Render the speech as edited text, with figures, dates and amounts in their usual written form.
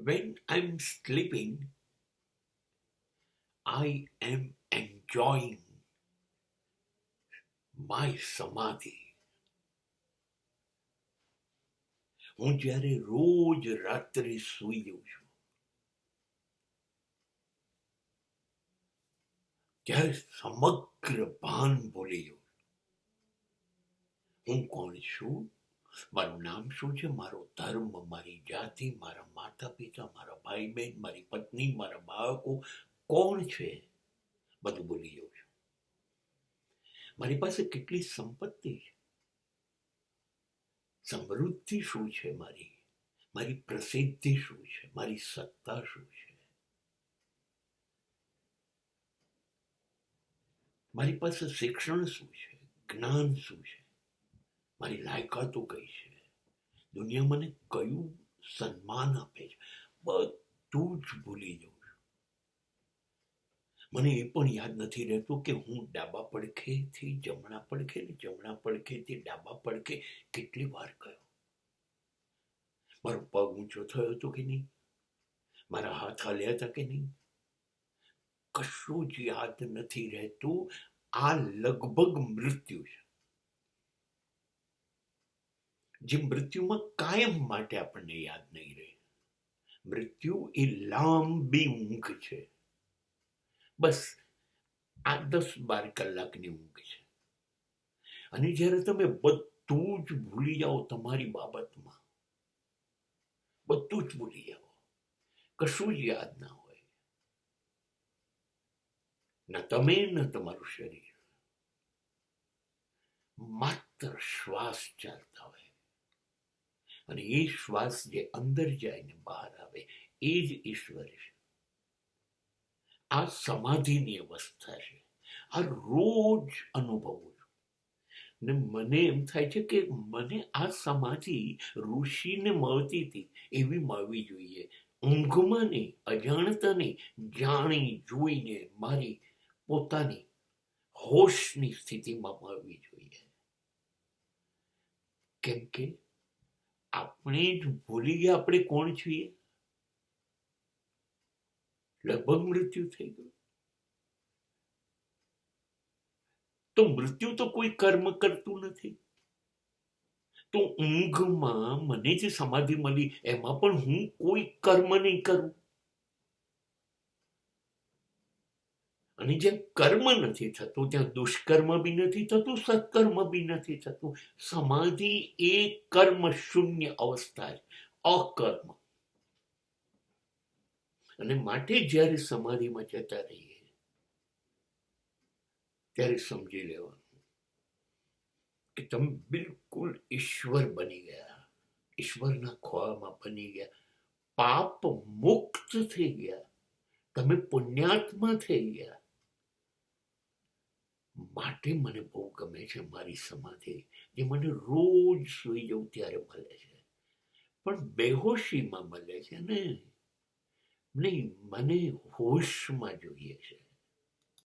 When I'm sleeping, I am enjoying my samadhi. હું જ્યારે રોજ રાત્રે સૂઈ જઉં છું ત્યારે સમગ્ર ભાન ભૂલી જાઉં. હું કોણ છું, મારું નામ શું છે, મારો ધર્મ, મારી જાતિ, મારા માતા પિતા, મારા ભાઈ બહેન, મારી પત્ની, મારા બાળકો કોણ છે, બધું ભૂલી જાઉં છું. મારી પાસે કેટલી સંપત્તિ છે, સમૃદ્ધિ શું છે, મારી પ્રસિદ્ધિ શું છે, મારી સત્તા શું છે, મારી પાસે શિક્ષણ શું છે, જ્ઞાન શું છે, મારી લાયકાતો કઈ છે, દુનિયા મને કયું સન્માન આપે છે, બધું જ ભૂલી જાઉં છું. મને એ પણ યાદ નથી રહેતું કે હું ડાબા પડખેથી જમણા પડખે ને જમણા પડખેથી ડાબા પડખે કેટલી વાર ગયો. મારો પગ ઊંચો થયો હતો કે નહીં, મારા હાથ હાલ્યા હતા કે નહીં, કશું જ યાદ નથી રહેતું. આ લગભગ મૃત્યુ છે, જે મૃત્યુમાં કાયમ માટે આપણને યાદ નહીં રહે. મૃત્યુ એ લાંબી ઊંઘ છે, બસ 8-10-12 કલાકની ઊંઘ છે. અને જ્યારે તમે બધું જ ભૂલી જાઓ, તમારી બાબતમાં બધું જ ભૂલી જાઓ, કશું જ યાદ ના હોય, ના તમે ન તમારું શરીર, માત્ર શ્વાસ ચાલતા હોય, અને એ શ્વાસ જે અંદર જાય ને બહાર આવે એ જ ઈશ્વર છે. આ સમાધિની અવસ્થા છે. આ રોજ અનુભવું છું ને મને એમ થાય છે કે મને આ સમાધિ ઋષિને મળતી હતી એવી મળવી જોઈએ. ઊંઘમાં નહીં, અજાણતા નહીં, જાણી જોઈને મારી પોતાની હોશની સ્થિતિમાં મળવી જોઈએ. કેમ કે આપણે જ ભૂલી ગયા આપણે કોણ છીએ. લગભગ મૃત્યુ થઈ ગયું. તો મૃત્યુ તો કોઈ કર્મ કરતું નથી. તો ઊંઘમાં મને જે સમાધિ મળી એમાં પણ હું કોઈ કર્મ નહીં કરું. અને જ્યાં કર્મ નથી થતું ત્યાં દુષ્કર્મ બી નથી થતું, સત્કર્મ બી નથી થતું. સમાધિ એ કર્મ શૂન્ય અવસ્થા છે, અકર્મ. અને માટે જ્યારે સમાધિમાં જતા રહીએ ત્યારે સમજી લેવાનું કે તમે બિલકુલ ઈશ્વર બની ગયા, ઈશ્વરના ખોળામાં બની ગયા, પાપ મુક્ત થઈ ગયા, તમે પુણ્યાત્મા થઈ ગયા. માટે મને બહુ ગમે છે મારી સમાધિ, જે મને રોજ સૂઈ જવું ત્યારે મળે છે. પણ બેહોશીમાં મળે છે ને, નહીં, મને હોશમાં જોઈએ છે.